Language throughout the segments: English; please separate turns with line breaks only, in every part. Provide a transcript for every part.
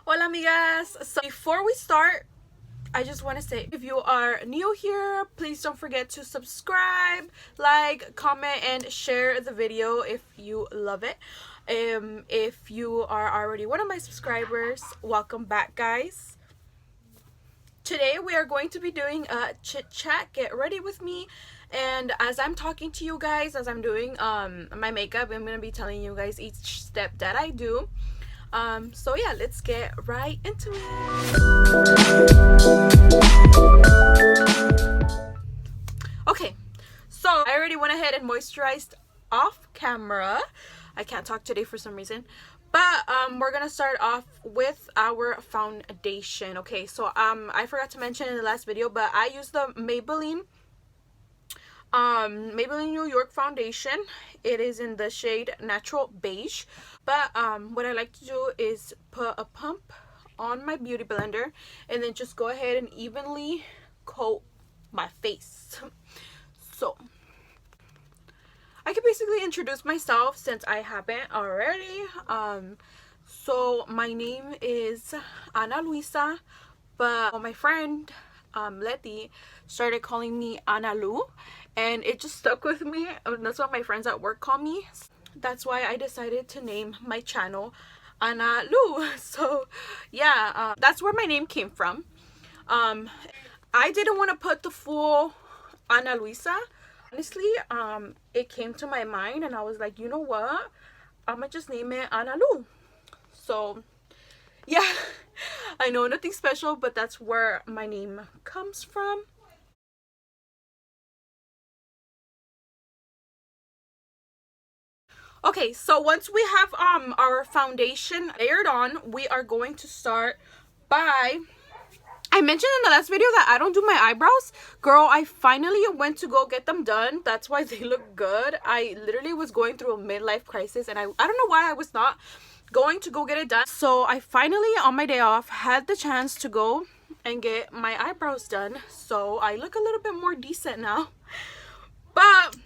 Hola amigas! So before we start, I just want to say, if you are new here, please don't forget to subscribe, like, comment, and share the video if you love it. If you are already one of my subscribers, welcome back, guys. Today we are going to be doing a chit chat. Get ready with me, and as I'm talking to you guys, as I'm doing my makeup, I'm gonna be telling you guys each step that I do. So yeah, let's get right into it. Okay, so I already went ahead and moisturized off camera. I can't talk today for some reason, but we're gonna start off with our foundation. Okay, so I forgot to mention in the last video, but I use the Maybelline New York foundation. It is in the shade Natural Beige, but what I like to do is put a pump on my beauty blender and then just go ahead and evenly coat my face. So I can basically introduce myself since I haven't already. So my name is Analuu, but my friend Letty started calling me Analuu, and it just stuck with me. That's what my friends at work call me. That's why I decided to name my channel Analuu. So yeah, that's where my name came from. I didn't want to put the full Analuu. Honestly, it came to my mind and I was like, you know what, I'm gonna just name it Analuu. So yeah, I know nothing special, but that's where my name comes from. Okay, so once we have our foundation layered on, we are going to start by, I mentioned in the last video that I don't do my eyebrows. Girl, I finally went to go get them done. That's why they look good. I literally was going through a midlife crisis and I don't know why I was not going to go get it done. So I finally, on my day off, had the chance to go and get my eyebrows done. So I look a little bit more decent now. But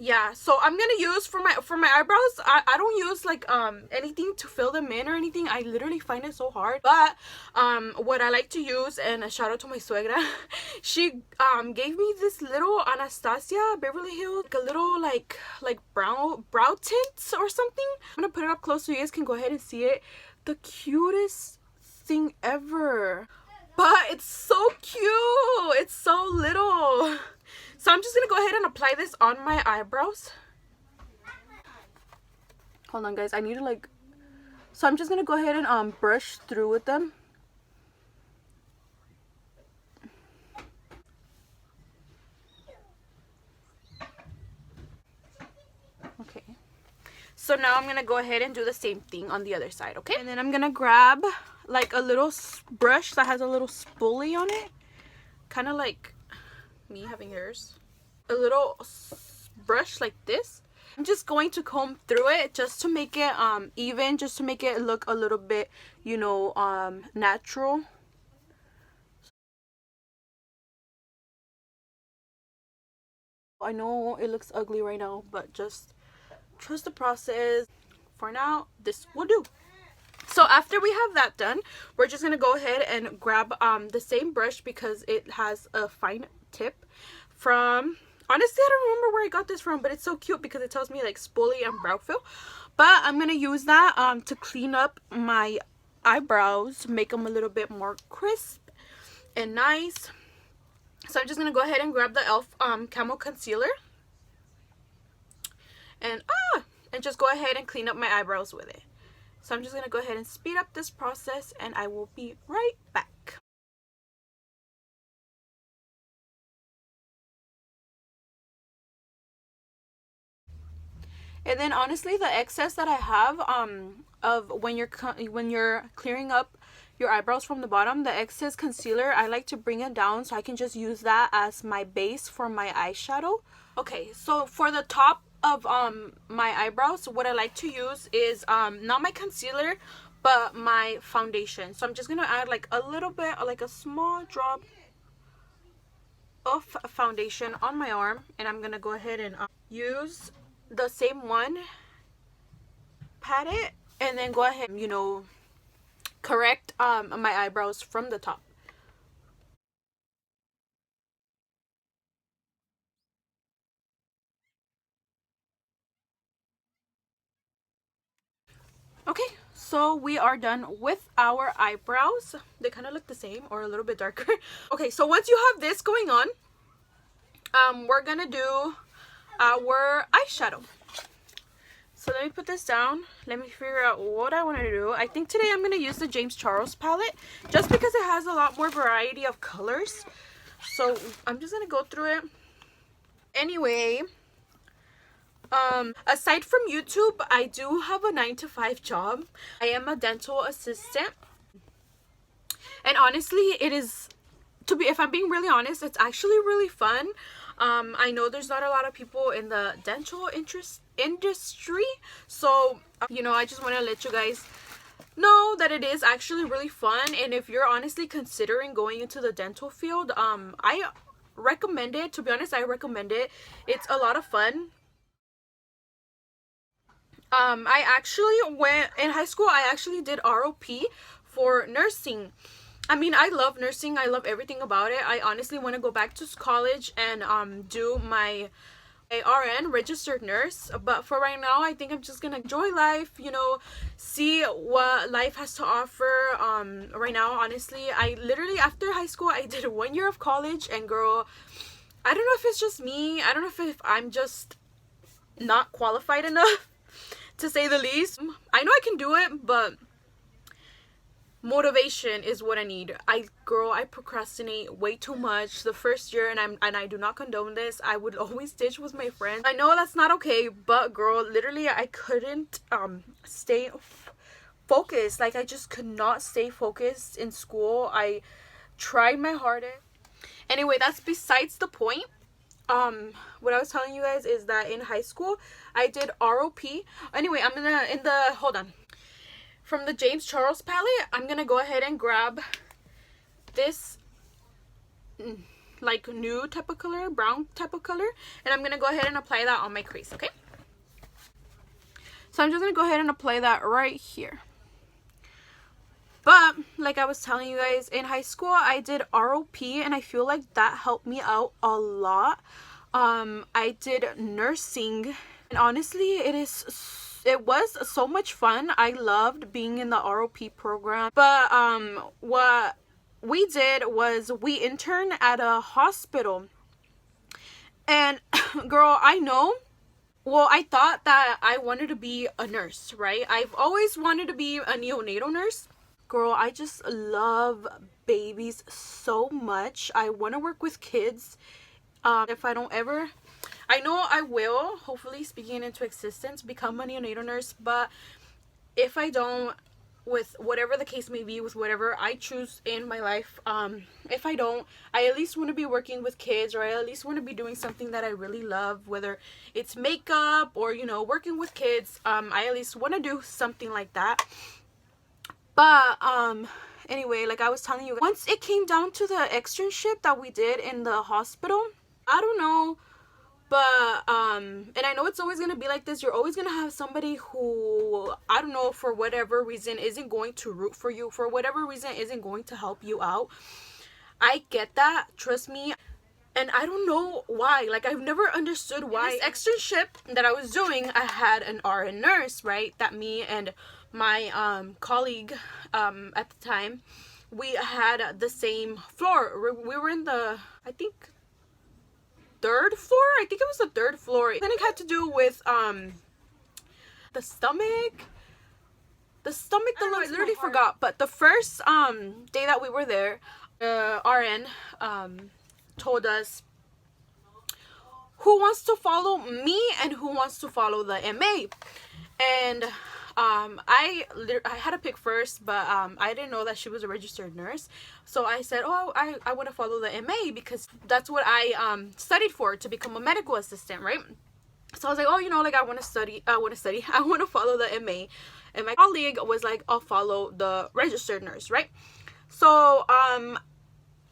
yeah, so I'm gonna use for my eyebrows, I don't use like anything to fill them in or anything. I literally find it so hard. But what I like to use, and a shout out to my suegra, she gave me this little Anastasia Beverly Hills, like a little like brow tint or something. I'm gonna put it up close so you guys can go ahead and see it. The cutest thing ever, but it's so cute. It's so little. So I'm just gonna go ahead and apply this on my eyebrows. Hold on, guys, I need to like, so I'm just gonna go ahead and brush through with them. Okay, so now I'm gonna go ahead and do the same thing on the other side. Okay, and then I'm gonna grab like a little brush that has a little spoolie on it, kind of like me having hers. A little brush like this. I'm just going to comb through it just to make it even, just to make it look a little bit, you know, natural. I know it looks ugly right now, but just trust the process. For now, this will do. So after we have that done, we're just gonna go ahead and grab the same brush because it has a fine tip from, honestly I don't remember where I got this from, but it's so cute because it tells me like spoolie and brow fill. But I'm gonna use that to clean up my eyebrows, make them a little bit more crisp and nice. So I'm just gonna go ahead and grab the e.l.f. Camo Concealer and just go ahead and clean up my eyebrows with it. So I'm just gonna go ahead and speed up this process and I will be right back. And then honestly, the excess that I have of when you're clearing up your eyebrows from the bottom, the excess concealer, I like to bring it down so I can just use that as my base for my eyeshadow. Okay, so for the top of my eyebrows, what I like to use is not my concealer but my foundation. So I'm just gonna add like a little bit, like a small drop of foundation on my arm, and I'm gonna go ahead and use the same one, pat it, and then go ahead, you know, correct my eyebrows from the top. Okay, so we are done with our eyebrows. They kind of look the same or a little bit darker. Okay, so once you have this going on, we're gonna do our eyeshadow. So let me put this down. Let me figure out what I want to do. I think today I'm gonna use the James Charles palette just because it has a lot more variety of colors. So I'm just gonna go through it. Anyway, aside from YouTube, I do have a 9-to-5 job. I am a dental assistant, and honestly, it is, if I'm being really honest, it's actually really fun. I know there's not a lot of people in the dental industry, so you know, I just want to let you guys know that it is actually really fun. And if you're honestly considering going into the dental field, I recommend it. To be honest, I recommend it. It's a lot of fun. I actually went in high school. I actually did ROP for nursing. I mean, I love nursing. I love everything about it. I honestly want to go back to college and do my RN, registered nurse. But for right now, I think I'm just gonna enjoy life, you know, see what life has to offer. Right now, honestly, I literally, after high school, I did 1 year of college, and girl, I don't know if it's just me. I don't know if I'm just not qualified enough, to say the least. I know I can do it, but motivation is what I need. I procrastinate way too much the first year, and I do not condone this. I would always ditch with my friends. I know that's not okay, but girl, literally I couldn't stay focused. Like, I just could not stay focused in school. I tried my hardest. Anyway, that's besides the point. What I was telling you guys is that in high school I did ROP. Anyway, I'm gonna, hold on, from the James Charles palette, I'm gonna go ahead and grab this like nude type of color, brown type of color, and I'm gonna go ahead and apply that on my crease. Okay, so I'm just gonna go ahead and apply that right here. But like I was telling you guys, in high school I did ROP, and I feel like that helped me out a lot. I did nursing, and honestly, it was so much fun. I loved being in the ROP program. But what we did was we interned at a hospital. And girl, I know, well, I thought that I wanted to be a nurse, right? I've always wanted to be a neonatal nurse. Girl, I just love babies so much. I want to work with kids. If I don't ever, I know I will, hopefully, speaking into existence, become a neonatal nurse. But if I don't, with whatever the case may be, with whatever I choose in my life, if I don't, I at least want to be working with kids, or I at least want to be doing something that I really love, whether it's makeup or, you know, working with kids. I at least want to do something like that. But anyway, like I was telling you, once it came down to the externship that we did in the hospital, I don't know, but and I know it's always gonna be like this. You're always gonna have somebody who, I don't know, for whatever reason isn't going to root for you, for whatever reason isn't going to help you out. I get that, trust me. And I don't know why. Like, I've never understood why. In this externship that I was doing, I had an RN nurse, right? That me and my colleague at the time, we had the same floor. We were in the, I think, third floor. I think it was the third floor. Then it had to do with the stomach. I literally forgot. But the first day that we were there, RN told us who wants to follow me and who wants to follow the MA. And I had to pick first, but I didn't know that she was a registered nurse. So I said, oh, I want to follow the MA because that's what I studied for, to become a medical assistant, right? So I was like, oh, you know, like I want to follow the MA. And my colleague was like, I'll follow the registered nurse, right? So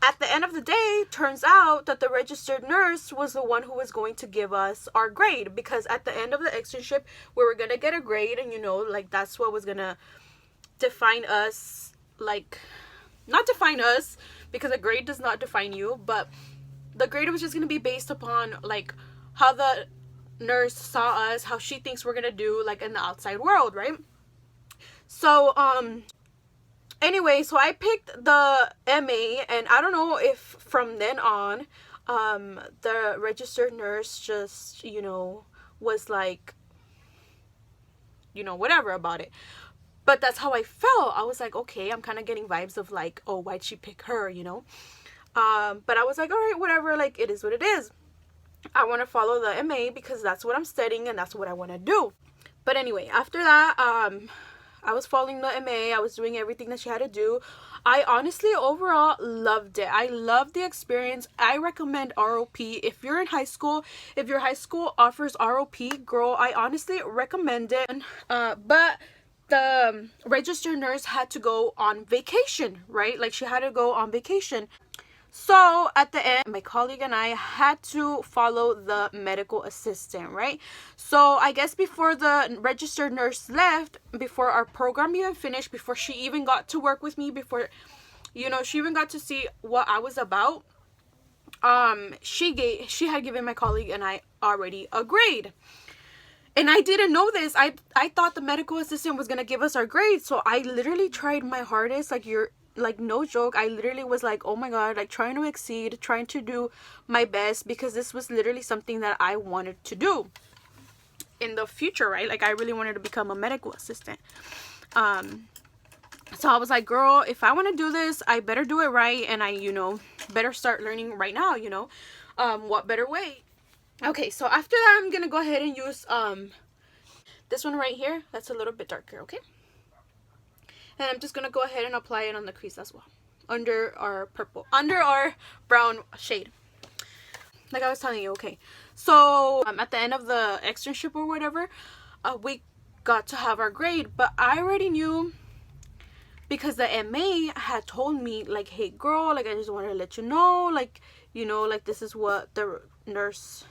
at the end of the day, turns out that the registered nurse was the one who was going to give us our grade, because at the end of the externship we were gonna get a grade, and you know, like that's what was gonna define us like, not define us, because a grade does not define you, but the grade was just going to be based upon like how the nurse saw us, how she thinks we're going to do like in the outside world, right? So anyway, so I picked the MA, and I don't know if from then on the registered nurse just, you know, was like, you know, whatever about it. But that's how I felt. I was like, okay, I'm kind of getting vibes of like, oh, why'd she pick her, you know? But I was like, all right, whatever, like, it is what it is. I want to follow the MA because that's what I'm studying and that's what I want to do. But anyway, after that, I was following the MA. I was doing everything that she had to do. I honestly, overall, loved it. I loved the experience. I recommend ROP. If you're in high school, if your high school offers ROP, girl, I honestly recommend it. But the registered nurse had to go on vacation, right? Like, she had to go on vacation. So at the end, my colleague and I had to follow the medical assistant, right? So I guess before the registered nurse left, before our program even finished, before she even got to work with me, before, you know, she even got to see what I was about, she had given my colleague and I already a grade. And I didn't know this. I thought the medical assistant was gonna give us our grades. So I literally tried my hardest. Like, no joke, I literally was like, oh my god, like, trying to exceed, trying to do my best, because this was literally something that I wanted to do in the future, right? Like, I really wanted to become a medical assistant. So I was like, girl, if I want to do this, I better do it right, and I, you know, better start learning right now, you know. What better way? Okay, so after that, I'm gonna go ahead and use this one right here. That's a little bit darker, okay? And I'm just going to go ahead and apply it on the crease as well. Under our brown shade. Like I was telling you, okay. So, at the end of the externship or whatever, we got to have our grade. But I already knew, because the MA had told me, like, hey, girl, like, I just wanted to let you know, like, you know, like, this is what the nurse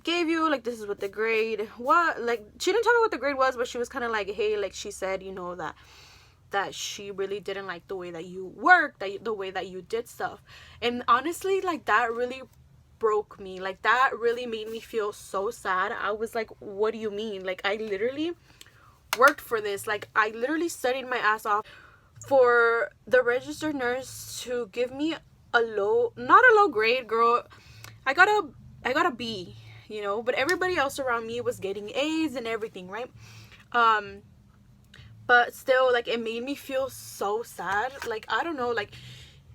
gave you, like, this is what the grade, what, like, she didn't tell me what the grade was, but she was kind of like, hey, like, she said, you know, that she really didn't like the way that you worked, the way that you did stuff. And honestly, like, that really broke me. Like, that really made me feel so sad. I was like, what do you mean? Like, I literally worked for this. Like, I literally studied my ass off for the registered nurse to give me not a low grade, girl. I got a B, you know, but everybody else around me was getting A's and everything, right? But still, like, it made me feel so sad. Like, I don't know, like,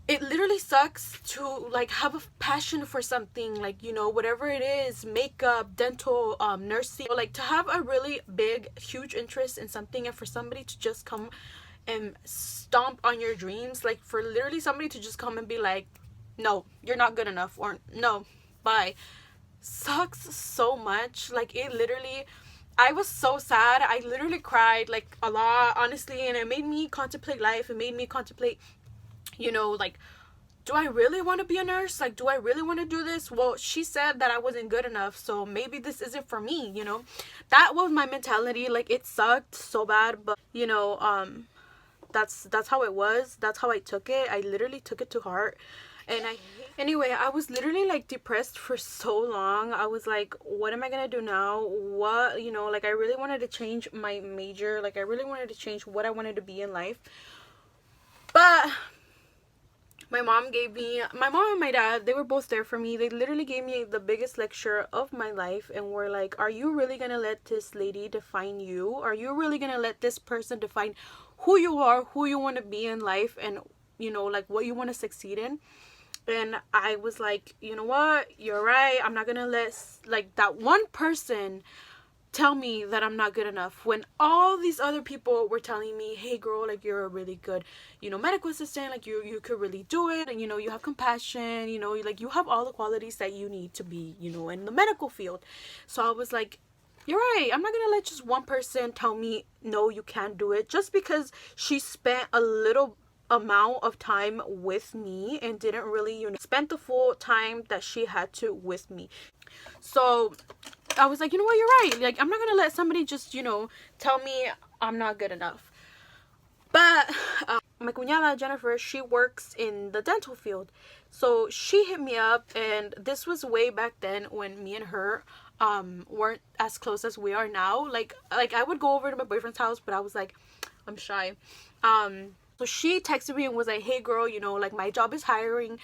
it literally sucks to, like, have a passion for something, like, you know, whatever it is, makeup, dental, nursing, like, to have a really big, huge interest in something, and for somebody to just come and stomp on your dreams, like, for literally somebody to just come and be like, no, you're not good enough, or no, bye, sucks so much. Like, it literally, I was so sad. I literally cried, like, a lot, honestly, and it made me contemplate life. It made me contemplate, you know, like, do I really want to be a nurse? Like, do I really want to do this? Well, she said that I wasn't good enough, so maybe this isn't for me, you know. That was my mentality. Like, it sucked so bad, but, you know, that's how it was. That's how I took it. I literally took it to heart. And anyway, I was literally, like, depressed for so long. I was like, what am I gonna do now? What, you know, like, I really wanted to change my major. Like, I really wanted to change what I wanted to be in life. But my mom and my dad, they were both there for me. They literally gave me the biggest lecture of my life, and were like, are you really gonna let this lady define you? Are you really gonna let this person define who you are, who you want to be in life, and, you know, like, what you want to succeed in? And I was like, you know what, you're right. I'm not gonna let, like, that one person tell me that I'm not good enough, when all these other people were telling me, hey, girl, like, you're a really good, you know, medical assistant, like, you could really do it, and, you know, you have compassion, you know, like, you have all the qualities that you need to be, you know, in the medical field. So I was like, you're right. I'm not gonna let just one person tell me, no, you can't do it, just because she spent a little amount of time with me and didn't really, you know, spend the full time that she had to with me. So I was like, you know what, you're right. Like, I'm not gonna let somebody just, you know, tell me I'm not good enough. But my cuñada Jennifer, she works in the dental field, so she hit me up, and this was way back then when me and her weren't as close as we are now. Like I would go over to my boyfriend's house, but I was like, I'm shy. So she texted me and was like, hey girl, you know, like my job is hiring,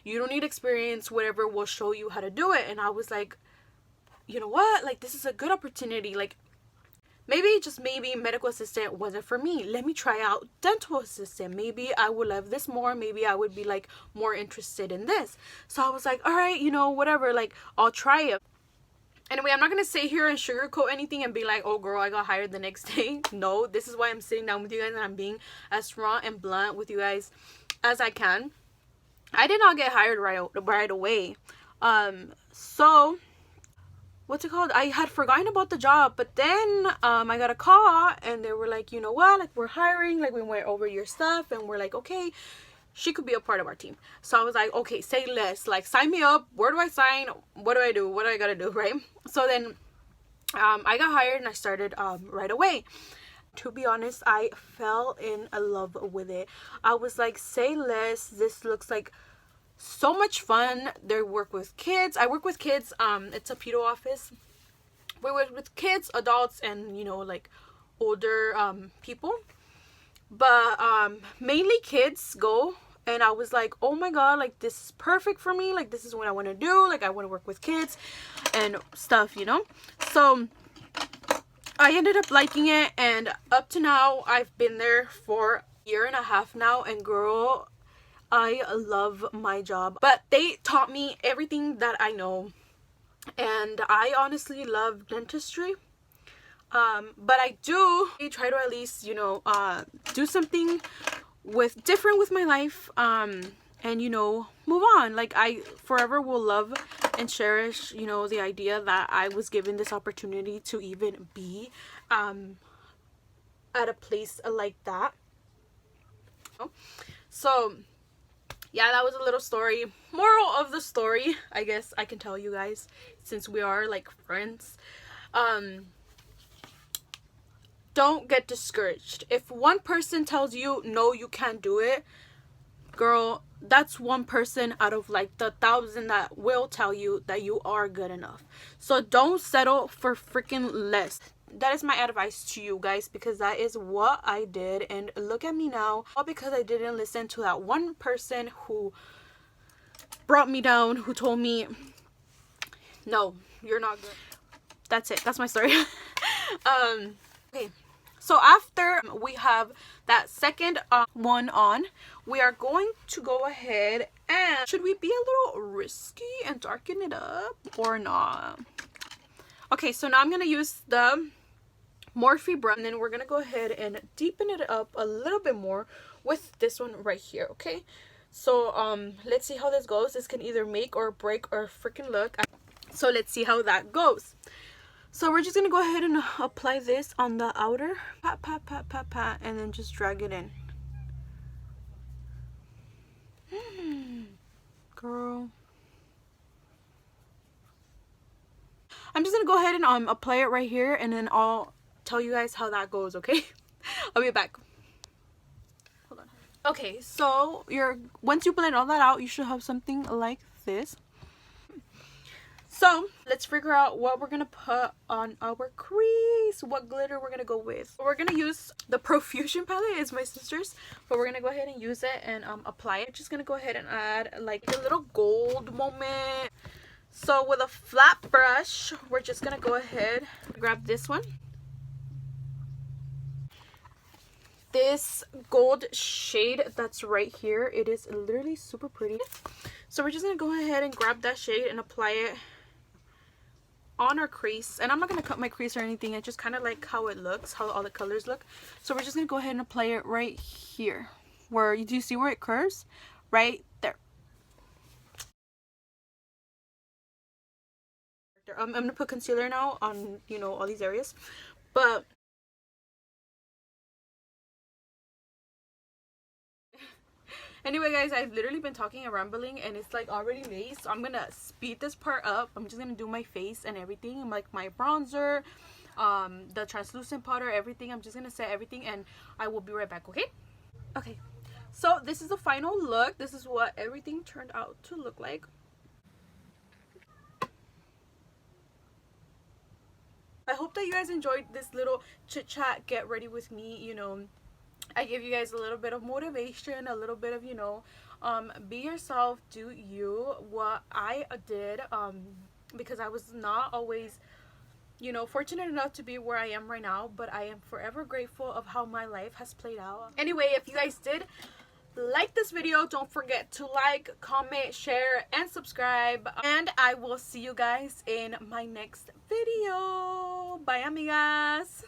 you don't need experience, whatever, we'll show you how to do it. And I was like, you know what, like this is a good opportunity. Like maybe, just maybe, medical assistant wasn't for me. Let me try out dental assistant. Maybe I would love this more. Maybe I would be like more interested in this. So I was like, all right, you know, whatever, like I'll try it. Anyway, I'm not going to sit here and sugarcoat anything and be like, oh girl, I got hired the next day. No, this is why I'm sitting down with you guys and I'm being as raw and blunt with you guys as I can. I did not get hired right away. So what's it called? I had forgotten about the job, but then I got a call and they were like, you know what, like we're hiring, like we went over your stuff and we're like, okay, she could be a part of our team. So I was like, okay, say less, like sign me up. Where do I sign? What do I do? What do I gotta do, right? So then I got hired and I started right away. To be honest, I fell in love with it. I was like, say less, this looks like so much fun. They work with kids. I work with kids. It's a pedo office. We work with kids, adults, and you know, like older people, but mainly kids go. And I was like, oh my god, like this is perfect for me, like this is what I want to do, like I want to work with kids and stuff, you know. So I ended up liking it, and up to now I've been there for a year and a half now, and girl, I love my job. But they taught me everything that I know, and I honestly love dentistry. But I do try to at least, you know, do something different with my life, and you know, move on. Like I forever will love and cherish, you know, the idea that I was given this opportunity to even be at a place like that. So yeah, that was a little story. Moral of the story, I guess I can tell you guys, since we are like friends, don't get discouraged. If one person tells you no, you can't do it, girl, that's one person out of like the 1,000 that will tell you that you are good enough. So don't settle for freaking less. That is my advice to you guys, because that is what I did, and look at me now. All because I didn't listen to that one person who brought me down, who told me no, you're not good. That's it. That's my story. Okay, so after we have that second one on, we are going to go ahead and, should we be a little risky and darken it up or not? Okay, so now I'm gonna use the Morphe brush, and then we're gonna go ahead and deepen it up a little bit more with this one right here. Okay, so let's see how this goes. This can either make or break our freaking look, so let's see how that goes. So we're just gonna go ahead and apply this on the outer, pat pat pat pat pat, and then just drag it in. Girl, I'm just gonna go ahead and apply it right here, and then I'll tell you guys how that goes. Okay, I'll be back. Hold on. Okay, so once you blend all that out, you should have something like this. So let's figure out what we're gonna put on our crease, what glitter we're gonna go with. We're gonna use the Profusion palette. It's my sister's, but we're gonna go ahead and use it and apply it. Just gonna go ahead and add like a little gold moment. So with a flat brush, we're just gonna go ahead, grab this one, this gold shade that's right here. It is literally super pretty. So we're just gonna go ahead and grab that shade and apply it on our crease. And I'm not gonna cut my crease or anything. I just kind of like how it looks, how all the colors look. So we're just gonna go ahead and apply it right here, where do you see where it curves? Right there. I'm gonna put concealer now on, you know, all these areas, but anyway guys, I've literally been talking and rambling, and it's like already late, so I'm gonna speed this part up. I'm just gonna do my face and everything, like my bronzer, the translucent powder, everything. I'm just gonna set everything and I will be right back, okay? Okay, so this is the final look. This is what everything turned out to look like. I hope that you guys enjoyed this little chit chat, get ready with me. You know, I give you guys a little bit of motivation, a little bit of, you know, be yourself, do you. What I did, because I was not always, you know, fortunate enough to be where I am right now, but I am forever grateful of how my life has played out. Anyway, if you guys did like this video, don't forget to like, comment, share, and subscribe. And I will see you guys in my next video. Bye, amigas.